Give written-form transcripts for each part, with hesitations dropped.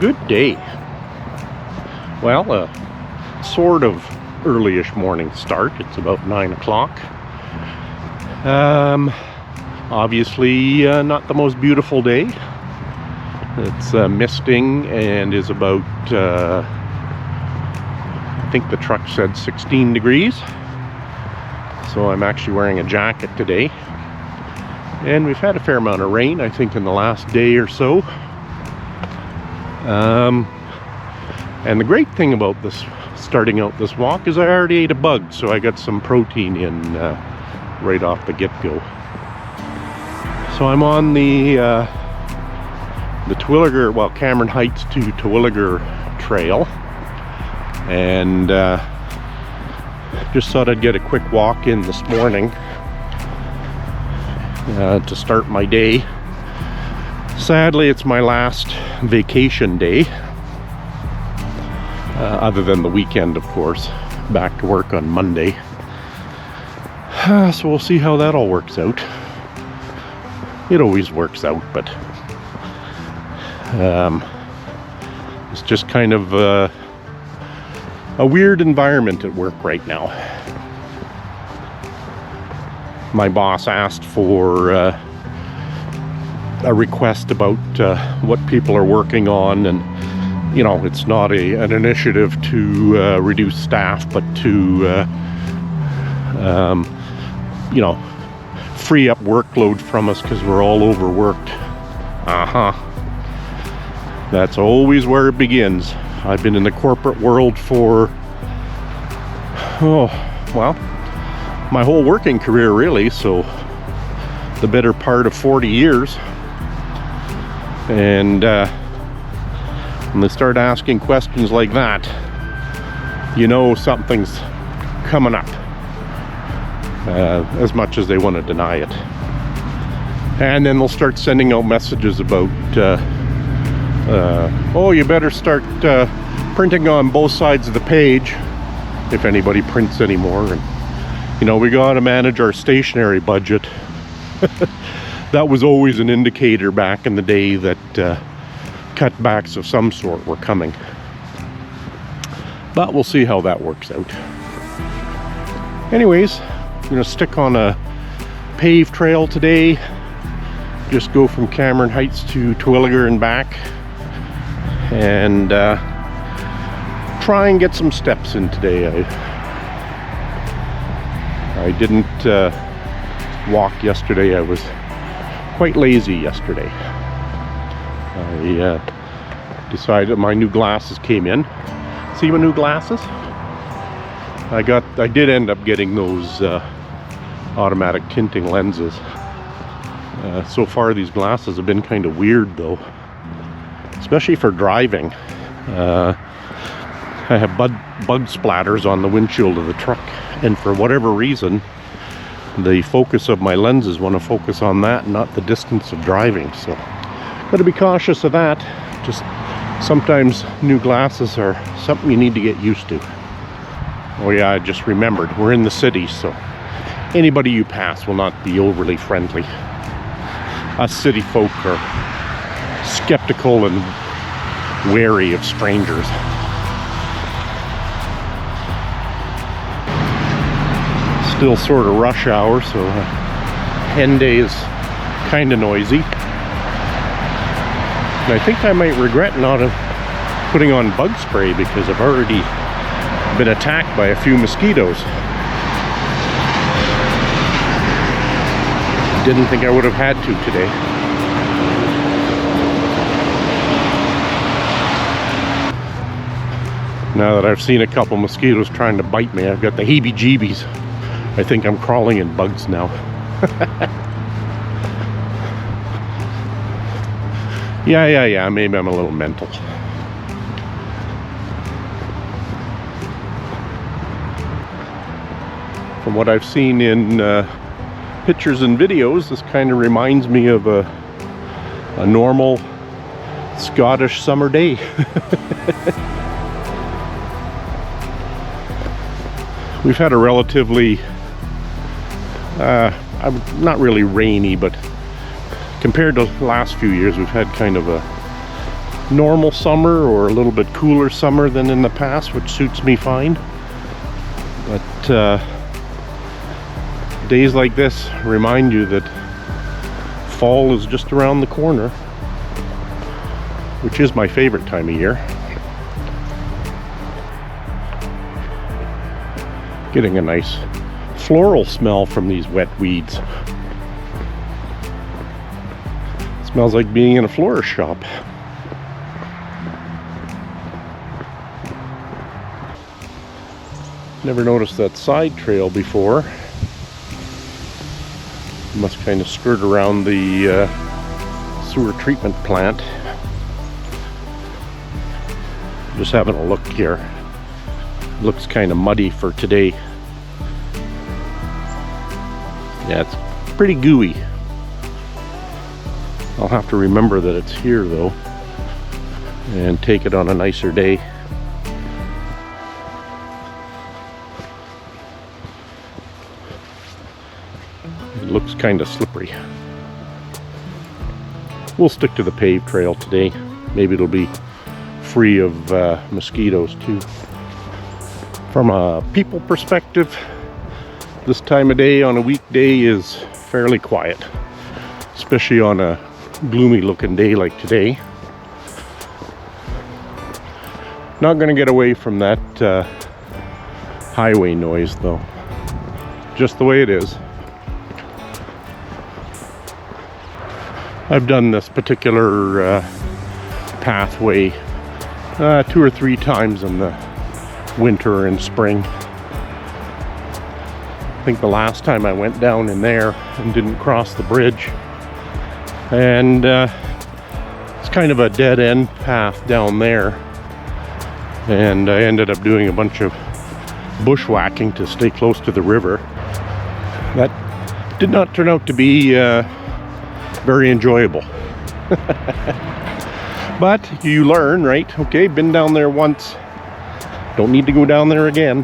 good day. Well, a sort of early-ish morning start. It's about 9 o'clock. Obviously not the most beautiful day. It's misting and is about, I think the truck said 16 degrees. So I'm actually wearing a jacket today. And we've had a fair amount of rain, I think, in the last day or so. And the great thing about this starting out this walk is I already ate a bug, so I got some protein in right off the get-go. So I'm on the Terwillegar, well, Cameron Heights to Terwillegar trail, and just thought I'd get a quick walk in this morning to start my day. Sadly, it's my last vacation day, other than the weekend, of course. Back to work on Monday. So we'll see how that all works out. It always works out, but it's just kind of a weird environment at work right now. My boss asked for a request about what people are working on, and you know, it's not an initiative to reduce staff, but to you know, free up workload from us because we're all overworked. That's always where it begins. I've been in the corporate world for, my whole working career, really, so the better part of 40 years. And when they start asking questions like that, you know something's coming up, as much as they want to deny it. And then they'll start sending out messages about, oh, you better start printing on both sides of the page, if anybody prints anymore. And you know, we got to manage our stationery budget. That was always an indicator back in the day that cutbacks of some sort were coming. But we'll see how that works out. Anyways, I'm going to stick on a paved trail today. Just go from Cameron Heights to Terwillegar and back. And try and get some steps in today. I didn't walk yesterday. I was quite lazy yesterday. I decided my new glasses came in. See my new glasses? I did end up getting those automatic tinting lenses. So far these glasses have been kind of weird though, especially for driving. I have bug splatters on the windshield of the truck, and for whatever reason the focus of my lenses want to focus on that, not the distance of driving. So got to be cautious of that. Just sometimes new glasses are something you need to get used to. Oh yeah, I just remembered, we're in the city, so anybody you pass will not be overly friendly. Us city folk are skeptical and wary of strangers. Still sort of rush hour, so Henday is kind of noisy. And I think I might regret not putting on bug spray because I've already been attacked by a few mosquitoes. Didn't think I would have had to today. Now that I've seen a couple mosquitoes trying to bite me, I've got the heebie-jeebies. I think I'm crawling in bugs now. Yeah, maybe I'm a little mental. From what I've seen in pictures and videos, this kind of reminds me of a normal Scottish summer day. We've had a relatively not really rainy, but compared to the last few years, we've had kind of normal summer or a little bit cooler summer than in the past, which suits me fine. But days like this remind you that fall is just around the corner, which is my favorite time of year. Getting a nice floral smell from these wet weeds. Smells like being in a florist shop. Never noticed that side trail before. Must kind of skirt around the sewer treatment plant. Just having a look here. Looks kind of muddy for today. Yeah, it's pretty gooey. I'll have to remember that it's here though, and take it on a nicer day. It looks kind of slippery. We'll stick to the paved trail today. Maybe it'll be free of mosquitoes too. From a people perspective, this time of day on a weekday is fairly quiet, especially on a gloomy looking day like today. Not going to get away from that highway noise though, just the way it is. I've done this particular pathway 2 or 3 times in the winter and spring. I think the last time I went down in there and didn't cross the bridge, and it's kind of a dead end path down there, and I ended up doing a bunch of bushwhacking to stay close to the river. That did not turn out to be very enjoyable. But you learn, right? Okay, been down there once, don't need to go down there again.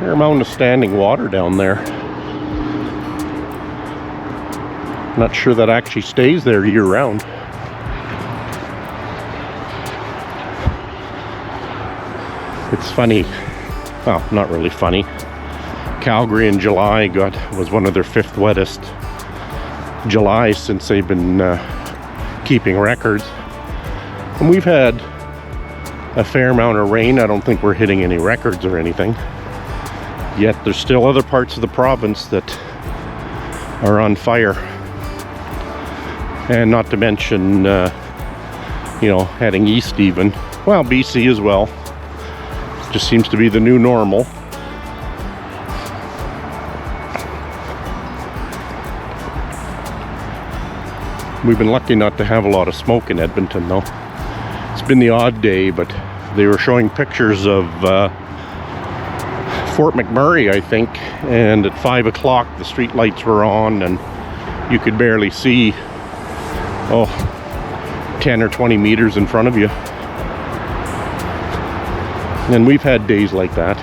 Fair amount of standing water down there. Not sure that actually stays there year round. It's funny, well, not really funny. Calgary in July was one of their 5th wettest July since they've been keeping records. And we've had a fair amount of rain. I don't think we're hitting any records or anything. Yet there's still other parts of the province that are on fire. And not to mention, you know, heading east even. Well, BC as well. Just seems to be the new normal. We've been lucky not to have a lot of smoke in Edmonton though. It's been the odd day, but they were showing pictures of Fort McMurray, I think, and at 5 o'clock the street lights were on and you could barely see 10 or 20 meters in front of you. And we've had days like that.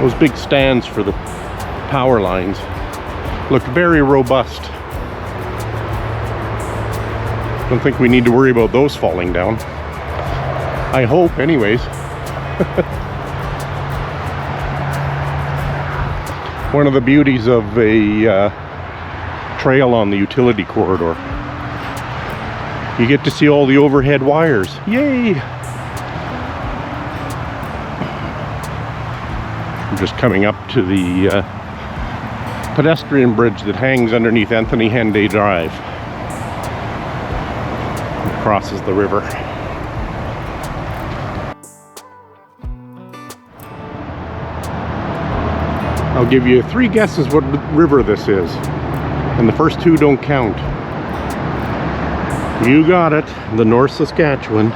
Those big stands for the power lines looked very robust. Don't think we need to worry about those falling down. I hope, anyways. One of the beauties of a trail on the utility corridor. You get to see all the overhead wires. Yay! I'm just coming up to the pedestrian bridge that hangs underneath Anthony Henday Drive. It crosses the river. I'll give you 3 guesses what river this is, and the first 2 don't count. You got it, the North Saskatchewan,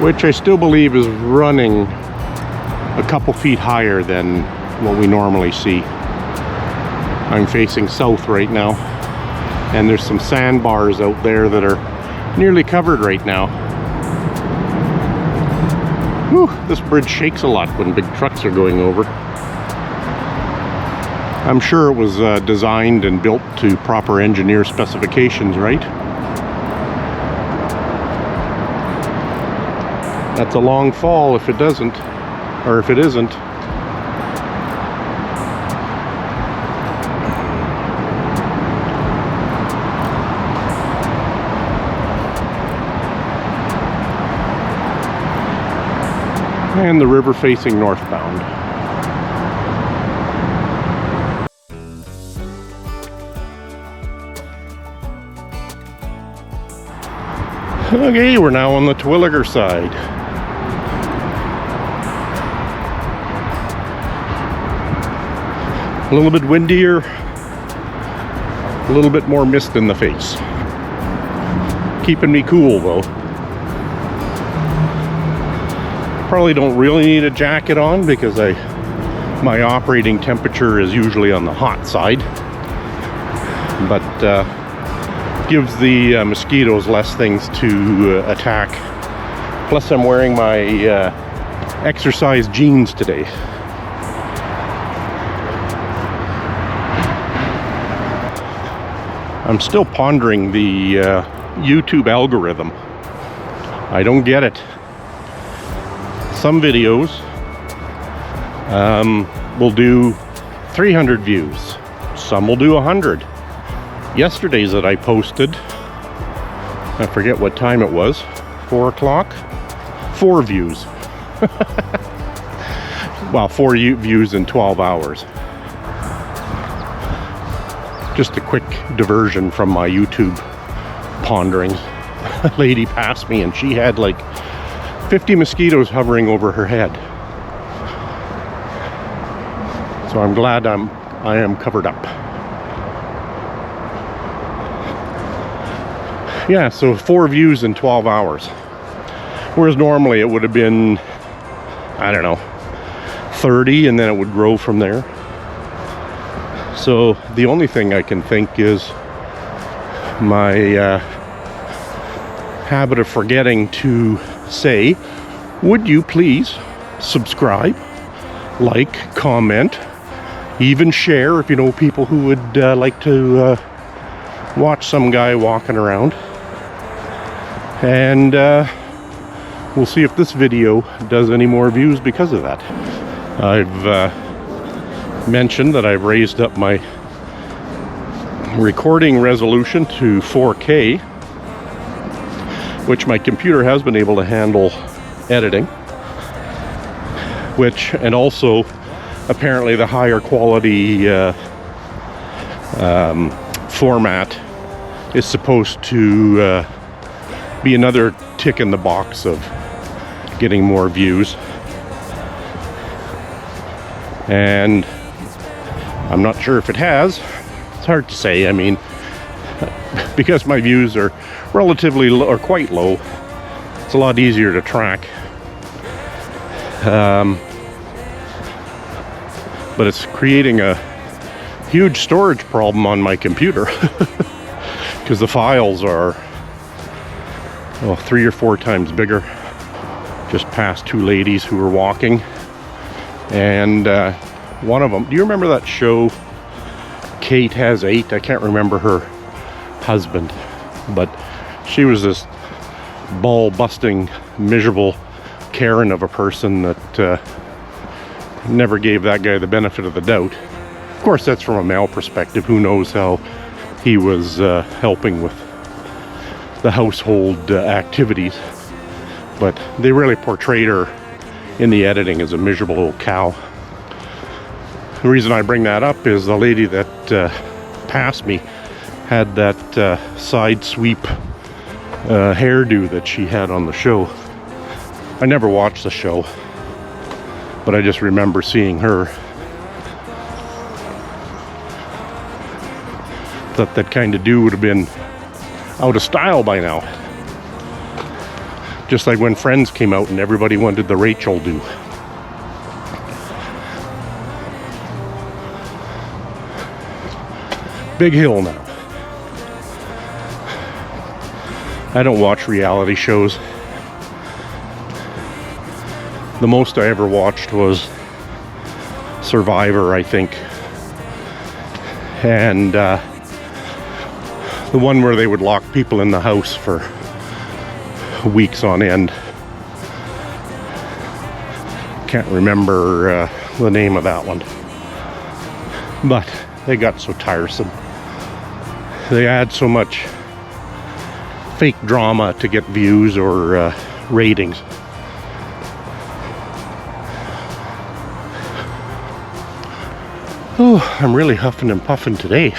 which I still believe is running a couple feet higher than what we normally see. I'm facing south right now, and there's some sandbars out there that are nearly covered right now. Whew, this bridge shakes a lot when big trucks are going over. I'm sure it was designed and built to proper engineer specifications, right? That's a long fall if it doesn't, or if it isn't. And the river facing northbound. Okay, we're now on the Terwillegar side. A little bit windier, a little bit more mist in the face. Keeping me cool though. Probably don't really need a jacket on because my operating temperature is usually on the hot side, but gives the mosquitoes less things to attack. Plus I'm wearing my exercise jeans today. I'm still pondering the YouTube algorithm. I don't get it. Some videos will do 300 views. Some will do 100. Yesterday's that I posted, I forget what time it was, 4 o'clock? 4 views. Well, 4 views in 12 hours. Just a quick diversion from my YouTube pondering. A lady passed me and she had like 50 mosquitoes hovering over her head. So I'm glad I am covered up. Yeah, so 4 views in 12 hours. Whereas normally it would have been, I don't know, 30, and then it would grow from there. So the only thing I can think is my habit of forgetting to say, would you please subscribe, like, comment, even share if you know people who would like to watch some guy walking around. And we'll see if this video does any more views because of that. I've mentioned that I've raised up my recording resolution to 4K, which my computer has been able to handle editing, and also apparently the higher quality format is supposed to be another tick in the box of getting more views. And I'm not sure if it has. It's hard to say. I mean, because my views are relatively low, or quite low, it's a lot easier to track. But it's creating a huge storage problem on my computer because the files are 3 or 4 times bigger. Just passed 2 ladies who were walking, and one of them, do you remember that show Kate Has 8? I can't remember her husband, but she was this ball busting, miserable Karen of a person that never gave that guy the benefit of the doubt. Of course, that's from a male perspective. Who knows how he was helping with the household activities, but they really portrayed her in the editing as a miserable old cow. The reason I bring that up is the lady that passed me had that side sweep hairdo that she had on the show. I never watched the show, but I just remember seeing her. Thought that kind of do would have been out of style by now. Just like when Friends came out and everybody wanted the Rachel do. Big hill now. I don't watch reality shows. The most I ever watched was Survivor, I think. And the one where they would lock people in the house for weeks on end. Can't remember the name of that one. But they got so tiresome. They add so much fake drama to get views or ratings. Oh, I'm really huffing and puffing today.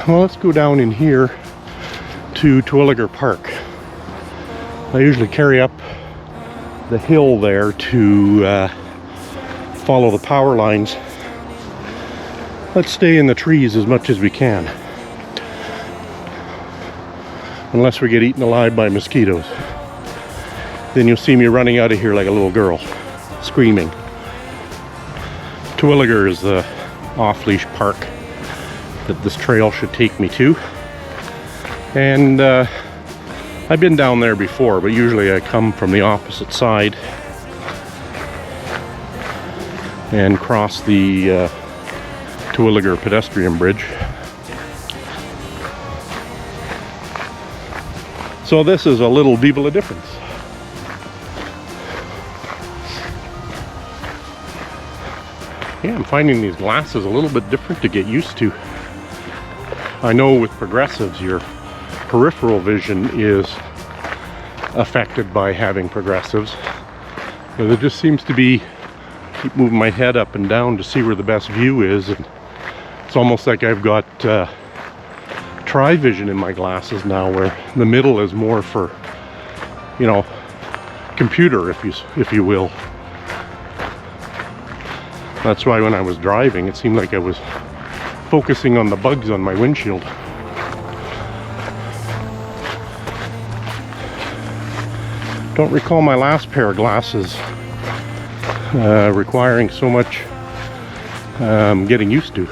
Well, let's go down in here to Terwillegar Park. I usually carry up the hill there to follow the power lines. Let's stay in the trees as much as we can. Unless we get eaten alive by mosquitoes. Then you'll see me running out of here like a little girl, screaming. Terwillegar is the off-leash park that this trail should take me to. And I've been down there before, but usually I come from the opposite side and cross the Terwillegar pedestrian bridge. So this is a little deal of difference. Yeah, I'm finding these glasses a little bit different to get used to. I know with progressives, your peripheral vision is affected by having progressives. But it just seems to be, keep moving my head up and down to see where the best view is. And it's almost like I've got tri-vision in my glasses now, where the middle is more for, you know, computer, if you will. That's why when I was driving, it seemed like I was focusing on the bugs on my windshield. Don't recall my last pair of glasses requiring so much getting used to.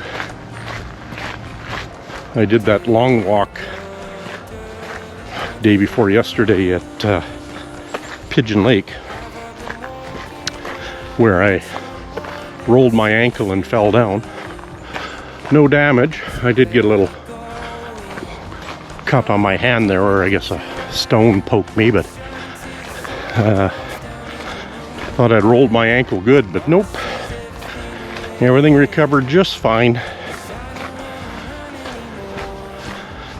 I did that long walk day before yesterday at Pigeon Lake, where I rolled my ankle and fell down. No damage. I did get a little cut on my hand there, or I guess a stone poked me, but thought I'd rolled my ankle good, but nope. Everything recovered just fine.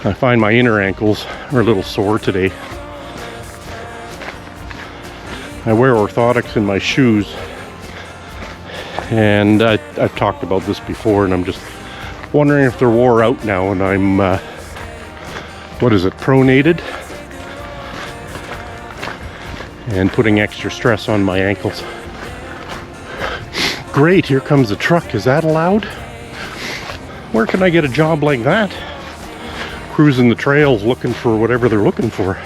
I find my inner ankles are a little sore today. I wear orthotics in my shoes, and I've talked about this before, and I'm just wondering if they're wore out now and I'm, what is it, pronated? And putting extra stress on my ankles. Great, here comes the truck. Is that allowed? Where can I get a job like that? Cruising the trails looking for whatever they're looking for.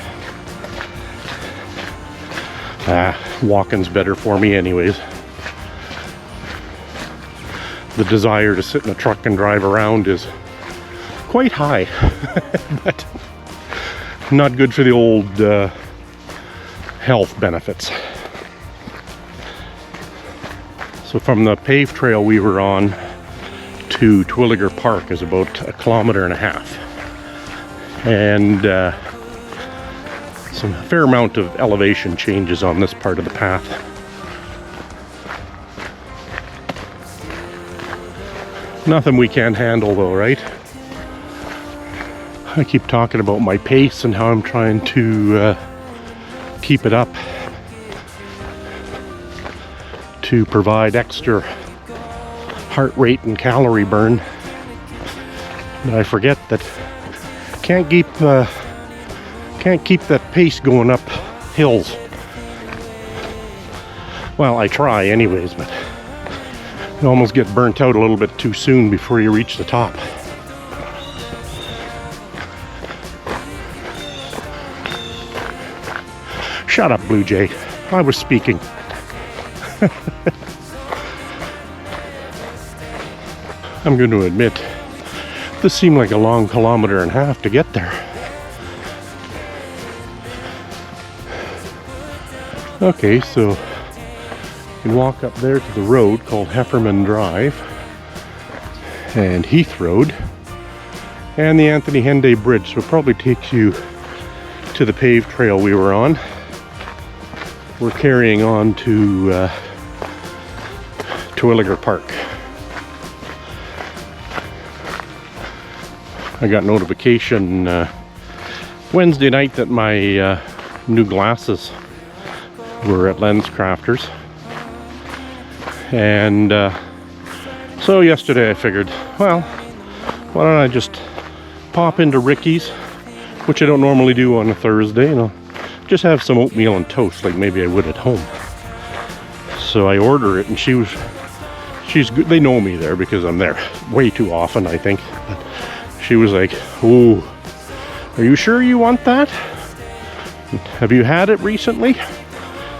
Walking's better for me anyways. The desire to sit in a truck and drive around is quite high, but not good for the old health benefits. So from the paved trail we were on to Terwillegar Park is about 1.5 kilometers. And some fair amount of elevation changes on this part of the path. Nothing we can't handle though, right? I keep talking about my pace and how I'm trying to keep it up to provide extra heart rate and calorie burn. But I forget that can't keep that pace going up hills. Well, I try anyways, but you almost get burnt out a little bit too soon before you reach the top. Shut up, Blue Jay. I was speaking. I'm going to admit, this seemed like a long 1.5 kilometers to get there. Okay, so you can walk up there to the road called Hefferman Drive and Heath Road and the Anthony Henday Bridge. So it probably takes you to the paved trail we were on. We're carrying on to Terwillegar Park. I got notification Wednesday night that my new glasses were at LensCrafters, and so yesterday I figured, well, why don't I just pop into Ricky's, which I don't normally do on a Thursday, and I'll just have some oatmeal and toast like maybe I would at home. So I order it, and she's good. They know me there because I'm there way too often, I think. But she was like, "Ooh, are you sure you want that? Have you had it recently?"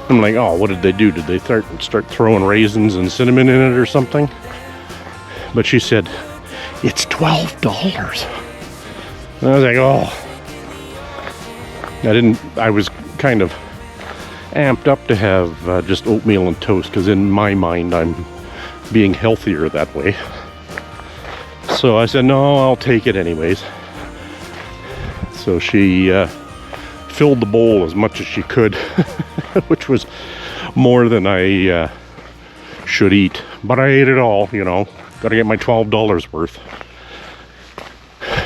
I'm like, "Oh, what did they do? Did they start throwing raisins and cinnamon in it or something?" But she said, "It's $12. And I was like, "Oh." I was kind of amped up to have just oatmeal and toast, because in my mind I'm being healthier that way. So I said, "No, I'll take it anyways." So she filled the bowl as much as she could, which was more than I should eat. But I ate it all, you know. Got to get my $12 worth.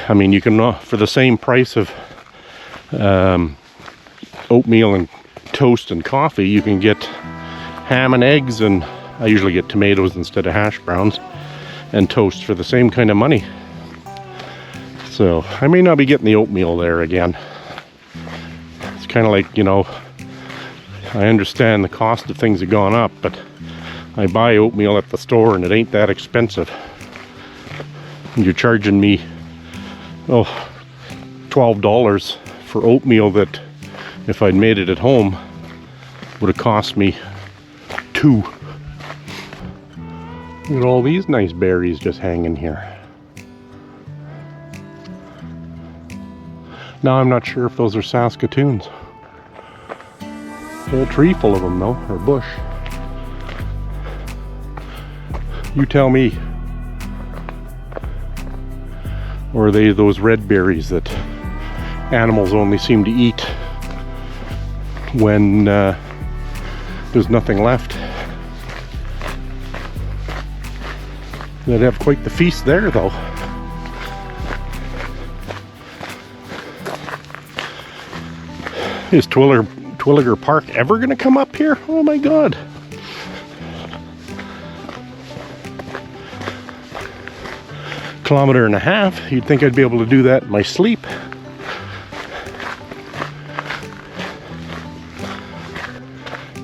I mean, you can, for the same price of oatmeal and toast and coffee, you can get ham and eggs, and I usually get tomatoes instead of hash browns, and toast for the same kind of money. So I may not be getting the oatmeal there again. It's kind of like, you know, I understand the cost of things have gone up, but I buy oatmeal at the store and it ain't that expensive. And you're charging me, $12 for oatmeal that if I'd made it at home would have cost me $2. Look at all these nice berries just hanging here. Now I'm not sure if those are Saskatoons. There's a tree full of them though, or bush. You tell me. Or are they those red berries that animals only seem to eat when there's nothing left? They'd have quite the feast there though. Is Terwillegar Park ever going to come up here? Oh my God. Kilometer and a half. You'd think I'd be able to do that in my sleep.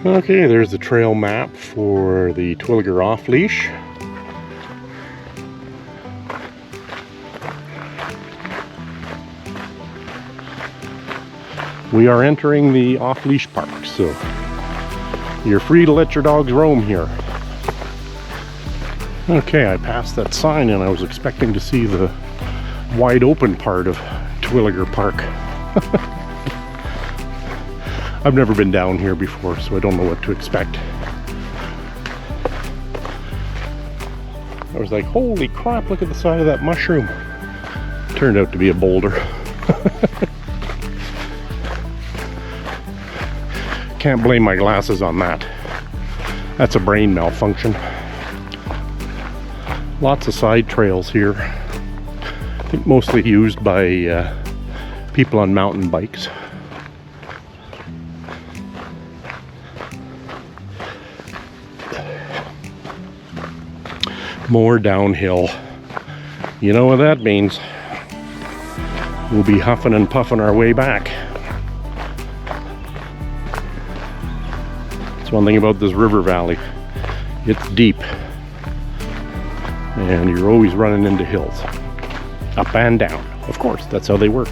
Okay, there's the trail map for the Terwillegar off-leash. We are entering the off-leash park, so you're free to let your dogs roam here. Okay, I passed that sign and I was expecting to see the wide open part of Terwillegar Park. I've never been down here before, so I don't know what to expect. I was like, holy crap, look at the side of that mushroom. Turned out to be a boulder. Can't blame my glasses on that. That's a brain malfunction. Lots of side trails here. I think mostly used by people on mountain bikes. More downhill. You know what that means. We'll be huffing and puffing our way back. That's one thing about this river valley. It's deep. And you're always running into hills. Up and down. Of course, that's how they work.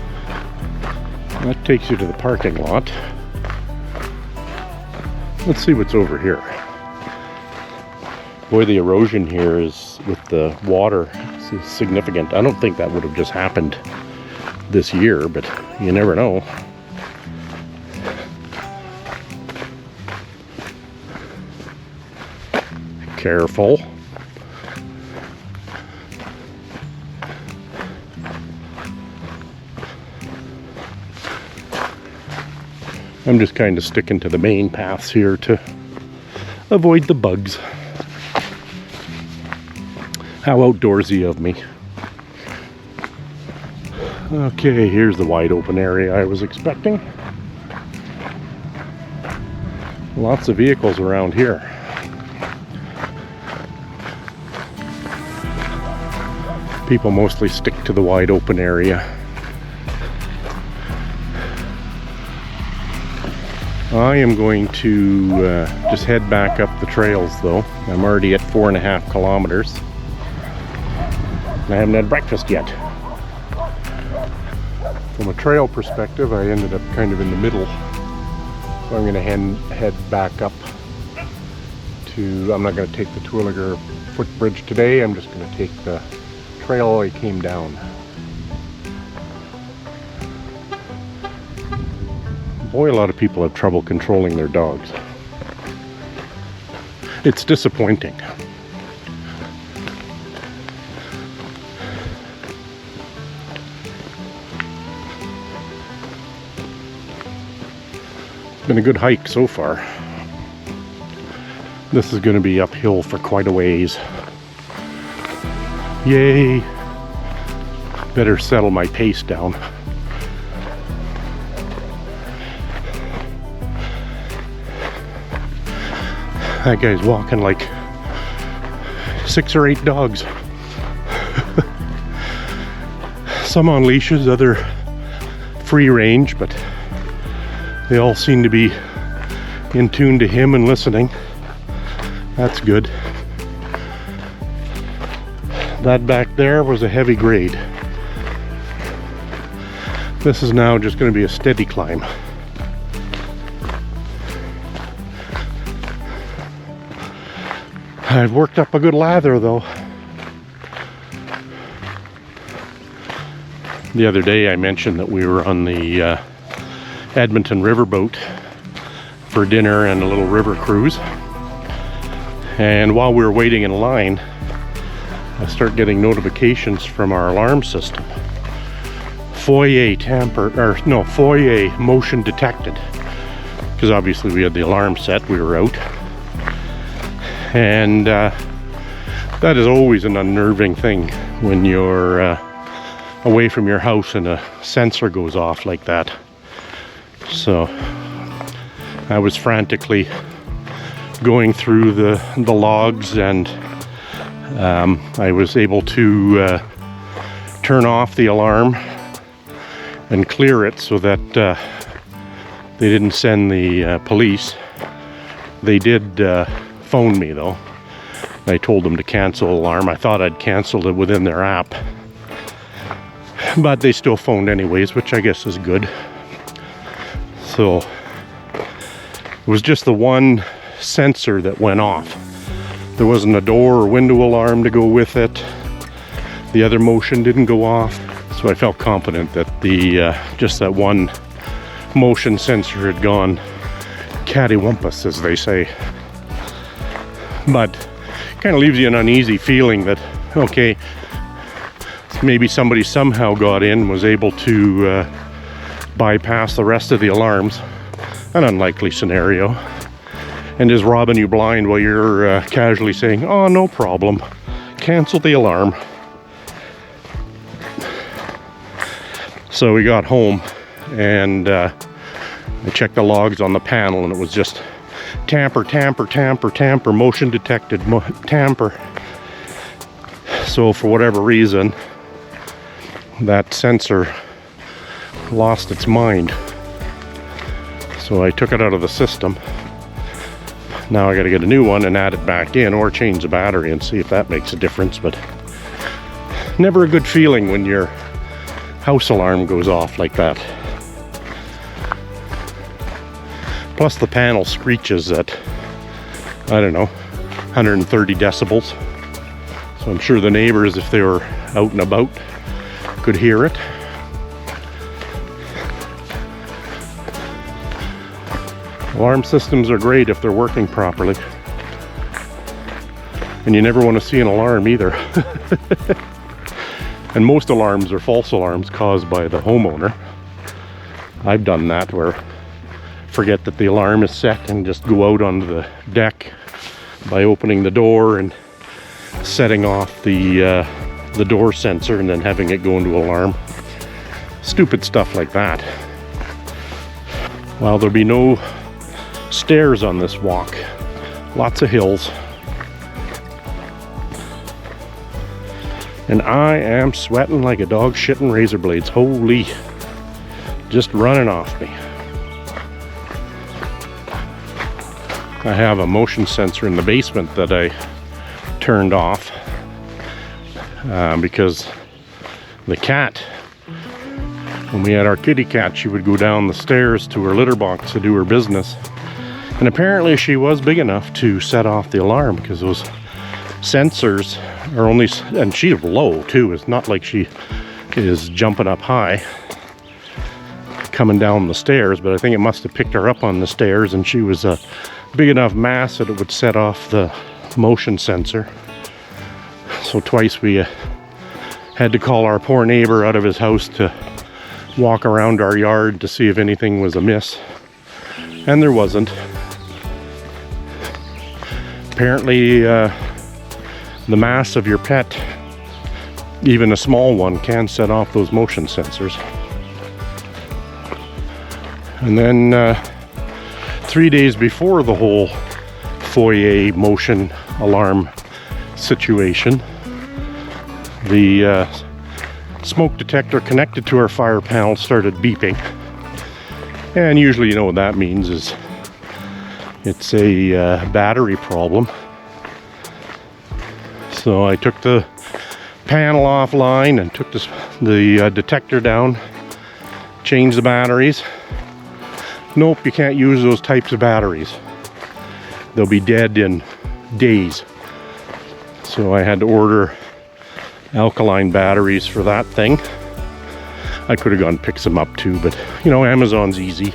That takes you to the parking lot. Let's see what's over here. Boy, the erosion here is, with the water, is significant. I don't think that would have just happened this year, but you never know. Careful. I'm just kind of sticking to the main paths here to avoid the bugs. How outdoorsy of me. Okay, here's the wide open area I was expecting. Lots of vehicles around here. People mostly stick to the wide open area. I am going to just head back up the trails though. I'm already at 4.5 kilometers. And I haven't had breakfast yet. From a trail perspective, I ended up kind of in the middle. So I'm going to head back up to, I'm not going to take the Twilliger footbridge today. I'm just going to take the trail I came down. Boy, a lot of people have trouble controlling their dogs. It's disappointing. It's been a good hike so far. This is going to be uphill for quite a ways. Yay! Better settle my pace down. That guy's walking like 6 or 8 dogs. Some on leashes, other free range, but they all seem to be in tune to him and listening. That's good. That back there was a heavy grade. This is now just going to be a steady climb. I've worked up a good lather though. The other day I mentioned that we were on the Edmonton riverboat for dinner and a little river cruise. And while we were waiting in line, I start getting notifications from our alarm system. Foyer motion detected. Because obviously we had the alarm set, we were out. And that is always an unnerving thing when you're away from your house and a sensor goes off like that. So I was frantically going through the logs, and I was able to turn off the alarm and clear it so that they didn't send the police. They did phone me though. I told them to cancel the alarm. I thought I'd canceled it within their app, but they still phoned anyways, which I guess is good. So it was just the one sensor that went off. There wasn't a door or window alarm to go with it. The other motion didn't go off, so I felt confident that the just that one motion sensor had gone cattywampus, as they say. But kind of leaves you an uneasy feeling that, okay, maybe somebody somehow got in, was able to bypass the rest of the alarms. An unlikely scenario. And is robbing you blind while you're casually saying, oh, no problem, cancel the alarm. So we got home and I checked the logs on the panel, and it was just tamper, motion detected, tamper. So for whatever reason, that sensor lost its mind. So I took it out of the system. Now I got to get a new one and add it back in, or change the battery and see if that makes a difference. But never a good feeling when your house alarm goes off like that. Plus the panel screeches at, I don't know, 130 decibels. So I'm sure the neighbors, if they were out and about, could hear it. Alarm systems are great if they're working properly. And you never want to see an alarm either. And most alarms are false alarms caused by the homeowner. I've done that, where forget that the alarm is set and just go out onto the deck by opening the door and setting off the door sensor and then having it go into alarm. Stupid stuff like that. While there'll be no stairs on this walk, lots of hills. And I am sweating like a dog shitting razor blades. Holy, just running off me. I have a motion sensor in the basement that I turned off because the cat, when we had our kitty cat, she would go down the stairs to her litter box to do her business. And apparently she was big enough to set off the alarm, because those sensors are only, and she's low too. It's not like she is jumping up high coming down the stairs, but I think it must have picked her up on the stairs, and she was a big enough mass that it would set off the motion sensor. So twice we had to call our poor neighbor out of his house to walk around our yard to see if anything was amiss, and there wasn't. Apparently the mass of your pet, even a small one, can set off those motion sensors. And then 3 days before the whole foyer motion alarm situation, the smoke detector connected to our fire panel started beeping. And usually, you know what that means is it's a battery problem. So I took the panel offline and took the detector down, changed the batteries. Nope, you can't use those types of batteries. They'll be dead in days. So I had to order alkaline batteries for that thing. I could have gone and picked some up too, but you know, Amazon's easy.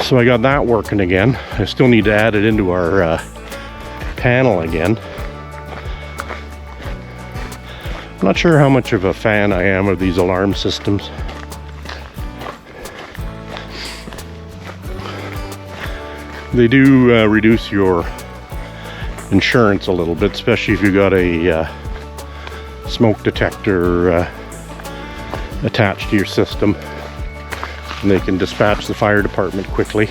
So I got that working again. I still need to add it into our panel again. I'm not sure how much of a fan I am of these alarm systems. They do reduce your insurance a little bit, especially if you got a smoke detector attached to your system, and they can dispatch the fire department quickly.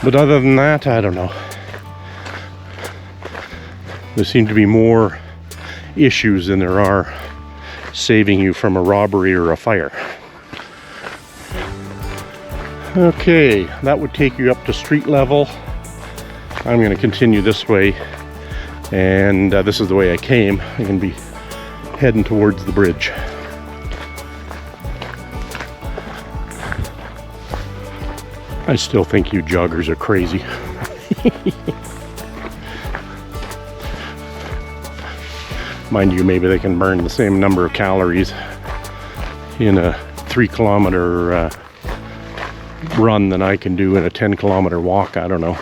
But other than that, I don't know. There seem to be more issues than there are saving you from a robbery or a fire. Okay, that would take you up to street level. I'm going to continue this way, and this is the way I came. I'm going to be heading towards the bridge. I still think you joggers are crazy. Mind you, maybe they can burn the same number of calories in a 3-kilometer run than I can do in a 10-kilometer walk. I don't know.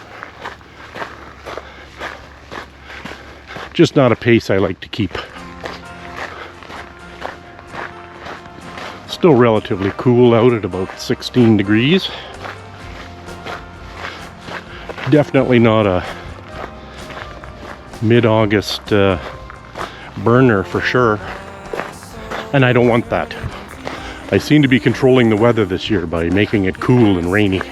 Just not a pace I like to keep. Still relatively cool out at about 16 degrees. Definitely not a mid-August burner for sure. And I don't want that. I seem to be controlling the weather this year by making it cool and rainy.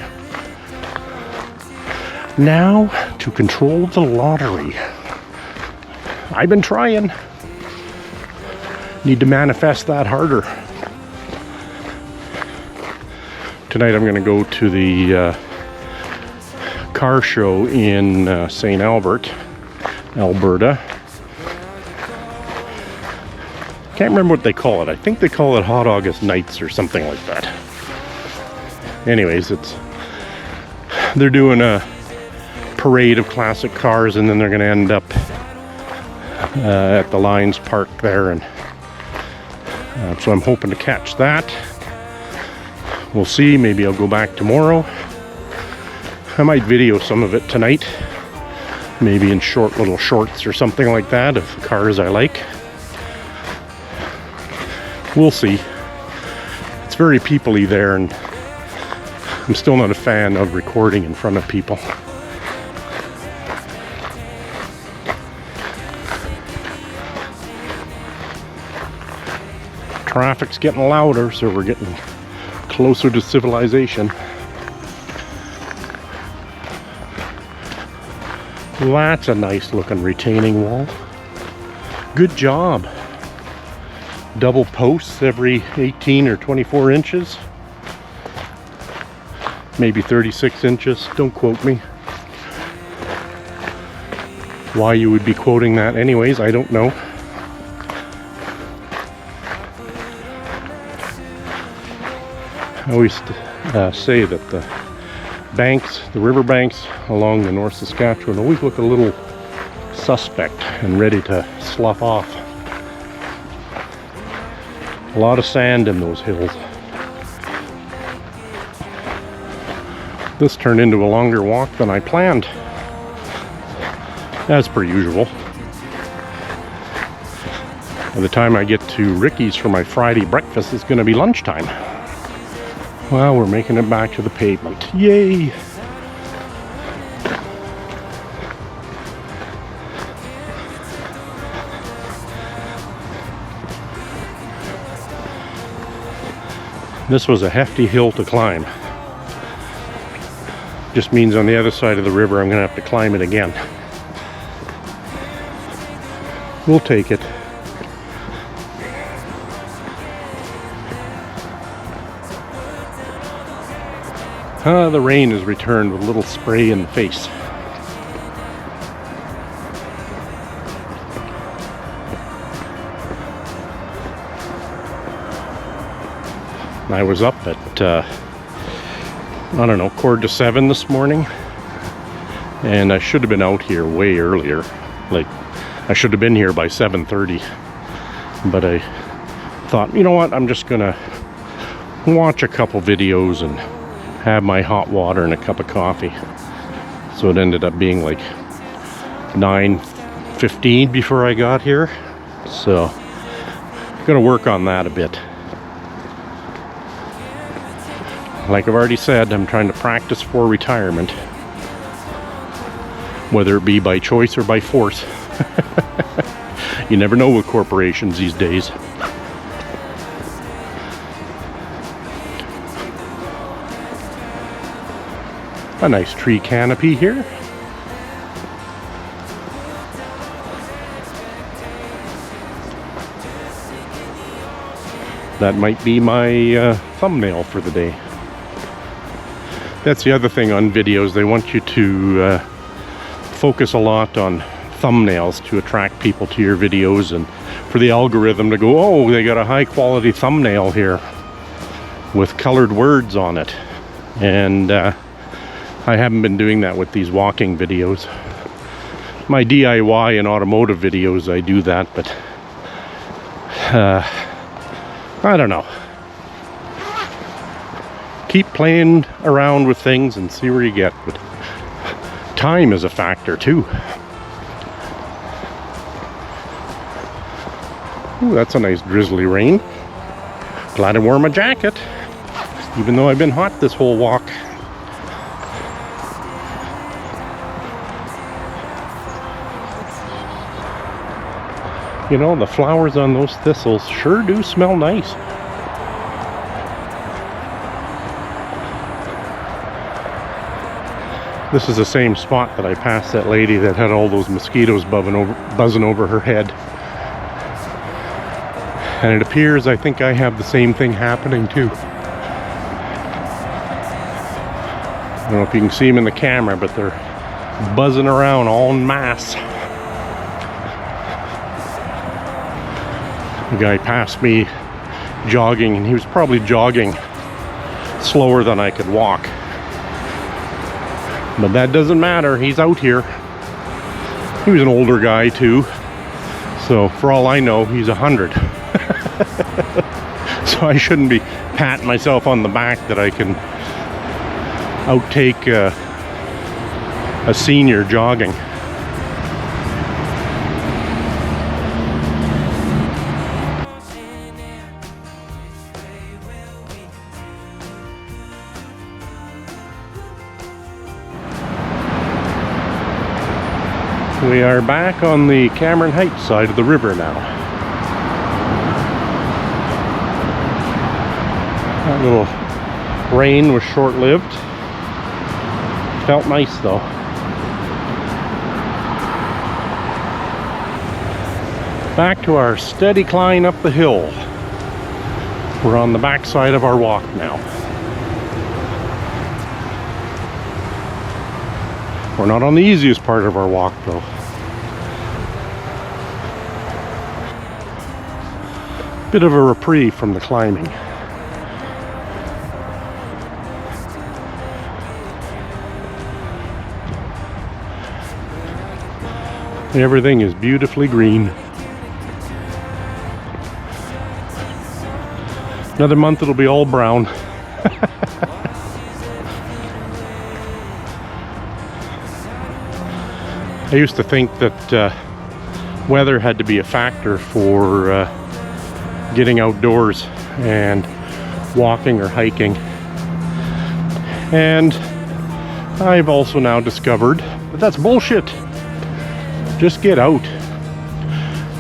Now to control the lottery. I've been trying. Need to manifest that harder. Tonight I'm going to go to the car show in St. Albert, Alberta. Can't remember what they call it. I think they call it Hot August Nights or something like that. Anyways, they're doing a parade of classic cars, and then they're going to end up at the Lions Park there, and so I'm hoping to catch that. We'll see. Maybe I'll go back tomorrow. I might video some of it tonight, maybe in short little shorts or something like that of cars I like. We'll see. It's very people-y there, and I'm still not a fan of recording in front of people. Traffic's getting louder, so we're getting closer to civilization. Well, that's a nice looking retaining wall. Good job. Double posts every 18 or 24 inches. Maybe 36 inches, don't quote me. Why you would be quoting that anyways, I don't know. I always say that the banks, the river banks along the North Saskatchewan always look a little suspect and ready to slough off. A lot of sand in those hills. This turned into a longer walk than I planned, as per usual. By the time I get to Ricky's for my Friday breakfast, it's going to be lunchtime. Well, we're making it back to the pavement. Yay! This was a hefty hill to climb. Just means on the other side of the river I'm going to have to climb it again. We'll take it. The rain has returned with a little spray in the face. I was up at, I don't know, 6:45 this morning. And I should have been out here way earlier. Like, I should have been here by 7:30. But I thought, you know what, I'm just gonna watch a couple videos and have my hot water and a cup of coffee. So it ended up being like 9:15 before I got here. So gonna work on that a bit. Like I've already said, I'm trying to practice for retirement, whether it be by choice or by force. You never know with corporations these days. A nice tree canopy here. That might be my thumbnail for the day. That's the other thing on videos. They want you to focus a lot on thumbnails to attract people to your videos, and for the algorithm to go, oh, they got a high quality thumbnail here with colored words on it. And I haven't been doing that with these walking videos. My DIY and automotive videos, I do that, but I don't know. Keep playing around with things and see where you get. But time is a factor too. Ooh, that's a nice drizzly rain. Glad I wore my jacket, even though I've been hot this whole walk. You know, the flowers on those thistles sure do smell nice. This is the same spot that I passed that lady that had all those mosquitoes buzzing over her head. And it appears I think I have the same thing happening too. I don't know if you can see them in the camera, but they're buzzing around all en masse. The guy passed me jogging, and he was probably jogging slower than I could walk. But that doesn't matter, he's out here. He was an older guy too, so for all I know, he's 100. So I shouldn't be patting myself on the back that I can outtake a senior jogging. We are back on the Cameron Heights side of the river now. That little rain was short-lived. Felt nice though. Back to our steady climb up the hill. We're on the back side of our walk now. We're not on the easiest part of our walk though. Bit of a reprieve from the climbing. Everything is beautifully green. Another month it'll be all brown. I used to think that weather had to be a factor for getting outdoors and walking or hiking, and I've also now discovered that that's bullshit. Just get out.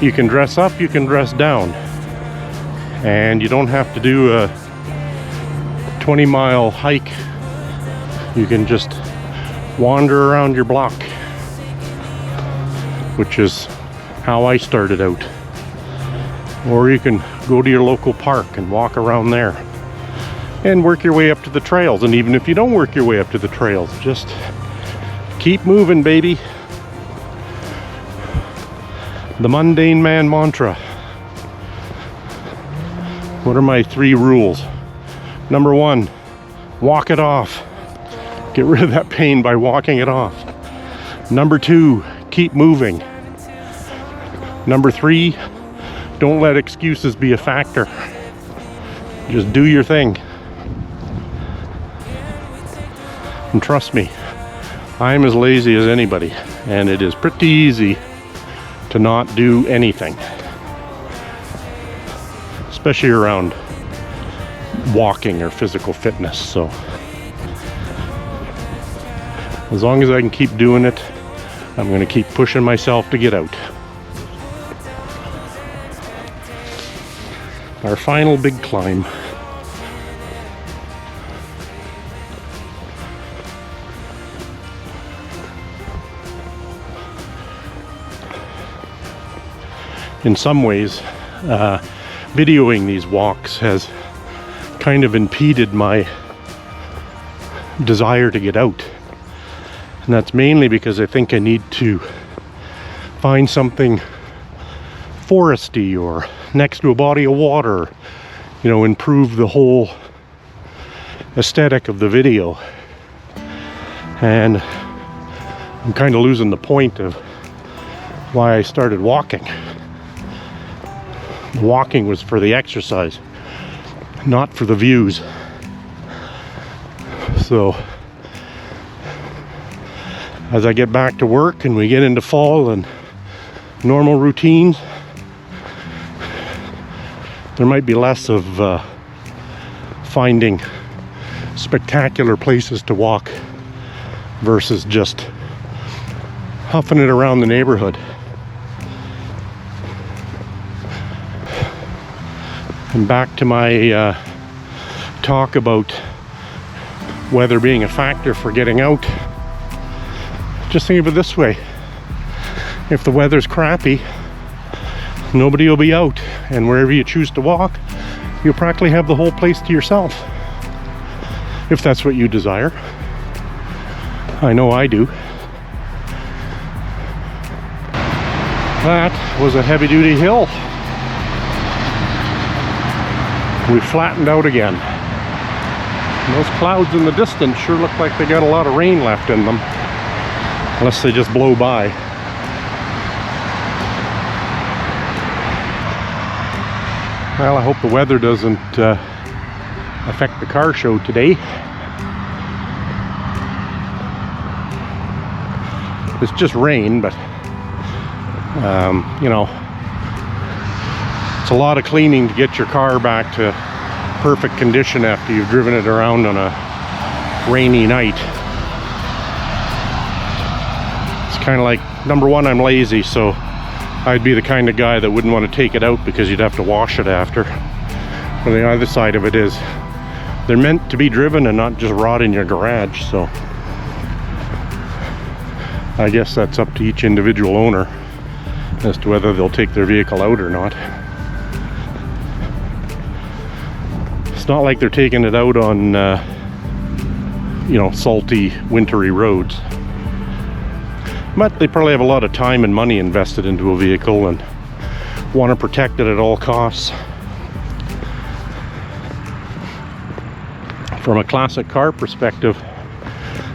You can dress up, you can dress down, and you don't have to do a 20-mile hike. You can just wander around your block, which is how I started out. Or you can go to your local park and walk around there and work your way up to the trails. And even if you don't work your way up to the trails, just keep moving, baby. The mundane man mantra. What are my 3 rules? Number 1, walk it off. Get rid of that pain by walking it off. Number 2, keep moving. Number 3, don't let excuses be a factor. Just do your thing. And trust me, I'm as lazy as anybody, and it is pretty easy to not do anything, especially around walking or physical fitness. So as long as I can keep doing it, I'm going to keep pushing myself to get out. Our final big climb. In some ways, videoing these walks has kind of impeded my desire to get out. And that's mainly because I think I need to find something foresty or next to a body of water, you know, improve the whole aesthetic of the video. And I'm kind of losing the point of why I started walking. Walking was for the exercise, not for the views. So as I get back to work and we get into fall and normal routines, there might be less of finding spectacular places to walk versus just huffing it around the neighborhood. And back to my talk about weather being a factor for getting out. Just think of it this way. If the weather's crappy, nobody will be out, and wherever you choose to walk, you'll practically have the whole place to yourself, if that's what you desire. I know I do. That was a heavy-duty hill. We flattened out again. And those clouds in the distance sure look like they got a lot of rain left in them, unless they just blow by. Well, I hope the weather doesn't affect the car show today. It's just rain, but you know, it's a lot of cleaning to get your car back to perfect condition after you've driven it around on a rainy night. It's kind of like, number one, I'm lazy, so I'd be the kind of guy that wouldn't want to take it out because you'd have to wash it after. But the other side of it is they're meant to be driven and not just rot in your garage, so I guess that's up to each individual owner as to whether they'll take their vehicle out or not. It's not like they're taking it out on you know, salty, wintry roads. But they probably have a lot of time and money invested into a vehicle and want to protect it at all costs. From a classic car perspective,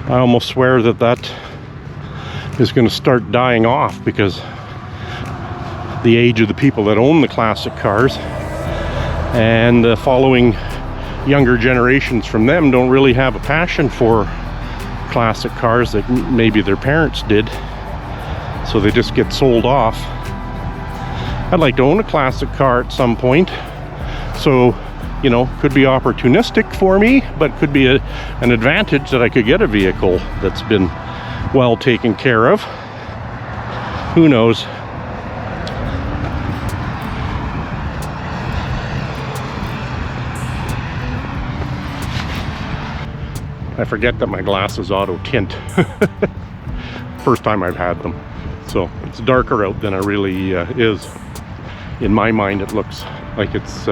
I almost swear that that is going to start dying off because the age of the people that own the classic cars and the following younger generations from them don't really have a passion for classic cars that maybe their parents did, so they just get sold off. I'd like to own a classic car at some point, so you know, could be opportunistic for me, but could be an advantage that I could get a vehicle that's been well taken care of. Who knows? I forget that my glasses auto tint. First time I've had them. So it's darker out than it really is. In my mind it looks like it's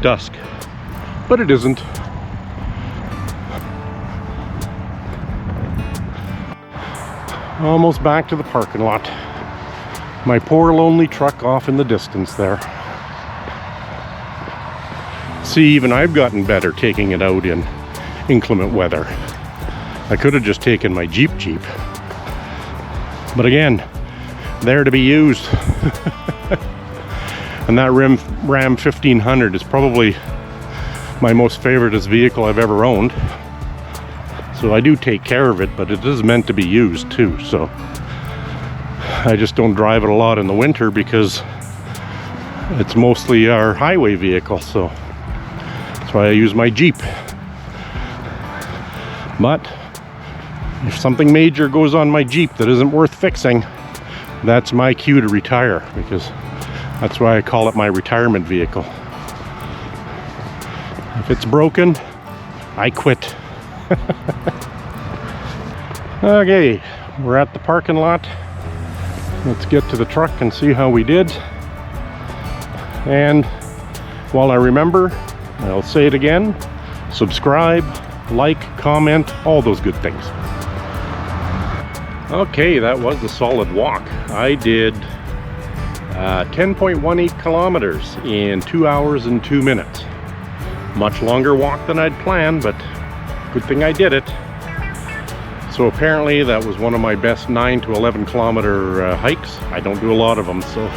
dusk, but it isn't. Almost back to the parking lot. My poor lonely truck off in the distance there. See, even I've gotten better taking it out in inclement weather. I could have just taken my Jeep, but again, there to be used. And that Ram 1500 is probably my most favoriteest vehicle I've ever owned. So I do take care of it, but it is meant to be used too. So I just don't drive it a lot in the winter because it's mostly our highway vehicle. So that's why I use my Jeep. But if something major goes on my Jeep that isn't worth fixing, that's my cue to retire, because that's why I call it my retirement vehicle. If it's broken, I quit. Okay, we're at the parking lot. Let's get to the truck and see how we did. And while I remember, I'll say it again: subscribe, like, comment, all those good things. Okay, that was a solid walk. I did 10.18 kilometers in 2 hours and 2 minutes. Much longer walk than I'd planned, but good thing I did it. So apparently that was one of my best 9 to 11 kilometer hikes. I don't do a lot of them, so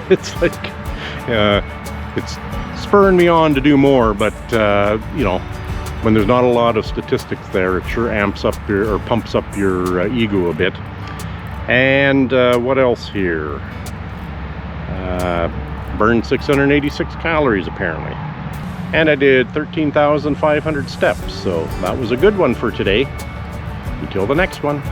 it's like it's spurring me on to do more, but you know, when there's not a lot of statistics there, it sure amps up your, or pumps up your ego a bit. And what else here? Burned 686 calories apparently. And I did 13,500 steps, so that was a good one for today. Until the next one.